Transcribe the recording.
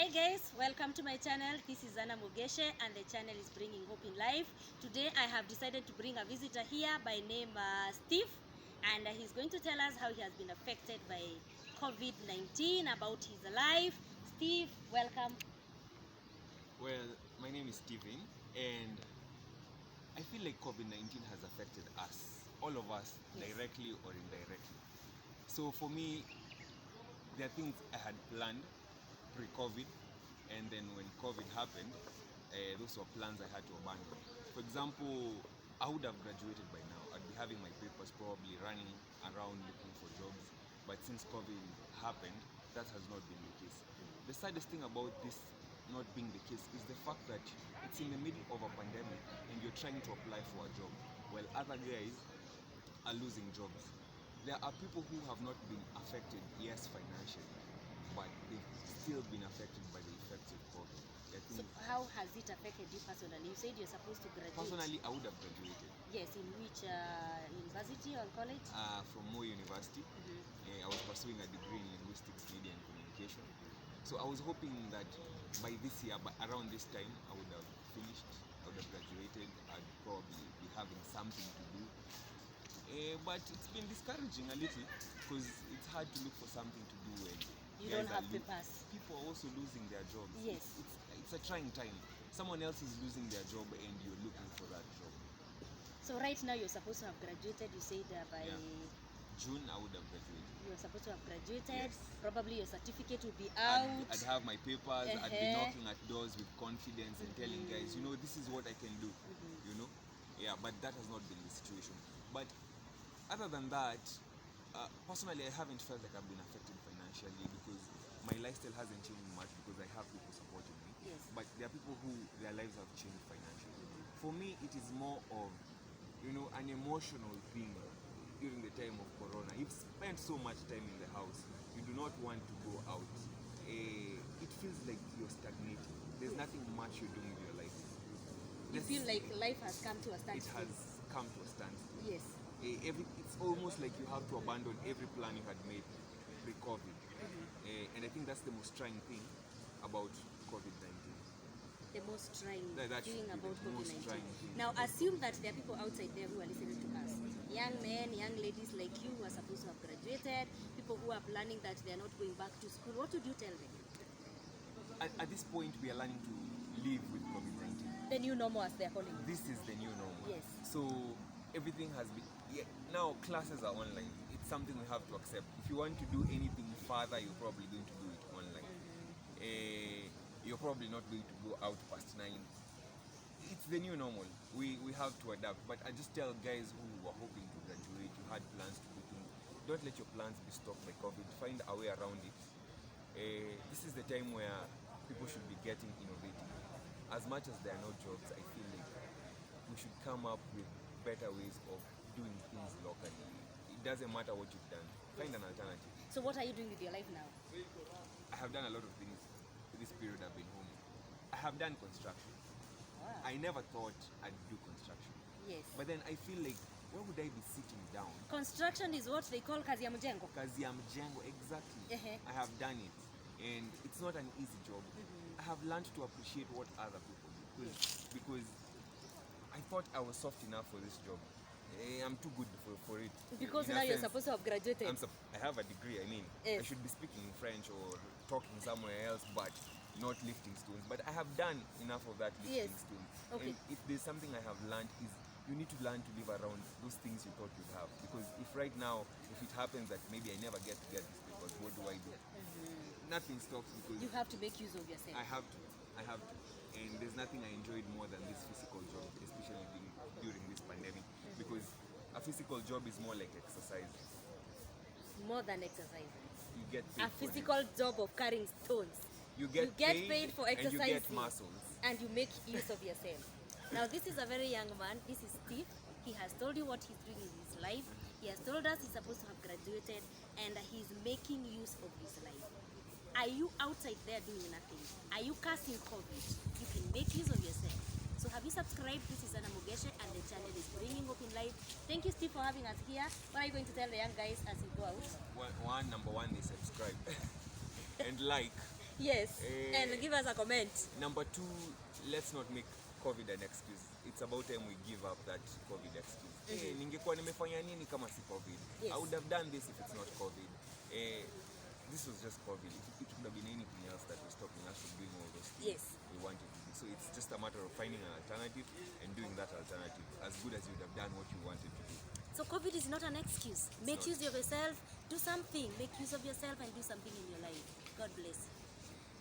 Hi guys, welcome to my channel. This is Mugeche and the channel is bringing hope in life. Today I have decided to bring a visitor here by name Steve, and he's going to tell us how he has been affected by COVID-19, about his life. Steve, welcome. Well, my name is Steven, and I feel like COVID-19 has affected us, all of us, Yes. directly or indirectly. So for me, there are things I had planned pre-COVID, and then when COVID happened, those were plans I had to abandon. For example, I would have graduated by now. I'd be having my papers, probably running around looking for jobs. But since COVID happened, that has not been the case. The saddest thing about this not being the case is the fact that it's in the middle of a pandemic and you're trying to apply for a job while other guys are losing jobs. There are people who have not been affected, yes, financially, but they've still been affected by the effects of COVID. So how has it affected you personally? You said you're supposed to graduate. Personally, I would have graduated. Yes, in which university or college? From Moy University. I was pursuing a degree in linguistics, media and communication. So I was hoping that by this year, but around this time, I would have finished, I would have graduated, I'd probably be having something to do. But it's been discouraging a little because it's hard to look for something to do when you don't have papers. People are also losing their jobs. Yes. It's a trying time. Someone else is losing their job and you're looking for that job. So right now you're supposed to have graduated, you said by June I would have graduated. You're supposed to have graduated. Yes. Probably your certificate will be out. I'd have my papers, I'd be knocking at doors with confidence and telling guys, you know, this is what I can do. You know? Yeah, but that has not been the situation. But other than that, personally, I haven't felt like I've been affected financially because my lifestyle hasn't changed much because I have people supporting me. Yes. But there are people who their lives have changed financially. For me, it is more of, you know, an emotional thing during the time of Corona. You've spent so much time in the house. You do not want to go out. It feels like you're stagnating. There's nothing much you're doing with your life. You feel like life has come to a standstill. It has come to a standstill. Yes. It's almost like you have to abandon every plan you had made pre-COVID. And I think that's the most trying thing about COVID-19. The most trying thing about COVID-19. Now assume that there are people outside there who are listening to us. Young men, young ladies like you who are supposed to have graduated, people who are planning that they are not going back to school. What would you tell them? At this point, we are learning to live with COVID-19. The new normal, as they're calling it. This is the new normal. Yes. So everything has been, now classes are online. It's something we have to accept. If you want to do anything further, you're probably going to do it online. You're probably not going to go out past 9. It's the new normal. We have to adapt. But I just tell guys who were hoping to graduate, you had plans to do things, don't let your plans be stopped by COVID. Find a way around it. This is the time where people should be getting innovative. As much as there are no jobs, I feel like we should come up with better ways of doing things locally. It doesn't matter what you've done. Find an alternative. So what are you doing with your life now? I have done a lot of things this period I've been home. I have done construction. Wow. I never thought I'd do construction. Yes. But then I feel like, where would I be sitting down? Construction is what they call kazi ya mjengo. Kazi ya mjengo, exactly. I have done it. And it's not an easy job. I have learned to appreciate what other people do. Because I thought I was soft enough for this job. I'm too good for it. Because now you're supposed to have graduated. I have a degree, I mean. I should be speaking French or talking somewhere else, but not lifting stones. But I have done enough of that lifting stones. Okay. And if there's something I have learned is you need to learn to live around those things you thought you'd have. Because if right now, if it happens that maybe I never get to get these papers, what do I do? Nothing stops because you have to make use of yourself. I have to. And there's nothing I enjoyed more than this physical job, especially during this pandemic, because a physical job is more like exercise. More than exercise. You get paid a physical job of carrying stones. You get paid for exercising. And you get muscles. And you make use of yourself. Now this is a very young man. This is Steve. He has told you what he's doing in his life. He has told us he's supposed to have graduated and he's making use of his life. Are you outside there doing nothing? Are you casting COVID? You can make use of yourself. So have you subscribed? This is Mugeche and the channel is bringing hope in life. Thank you, Steve, for having us here. What are you going to tell the young guys as you go out? Number one is subscribe and like. Yes. And give us a comment. Number 2, let's not make COVID an excuse. It's about time we give up that COVID excuse. Ningekuwa nimefanya nini kama si COVID? Yes. I would have done this if it's not COVID. This was just COVID. It would have been anything else that was stopping us from doing all those things we wanted to do. So it's just a matter of finding an alternative and doing that alternative as good as you would have done what you wanted to do. So COVID is not an excuse. Make use of yourself, do something. Make use of yourself and do something in your life. God bless you.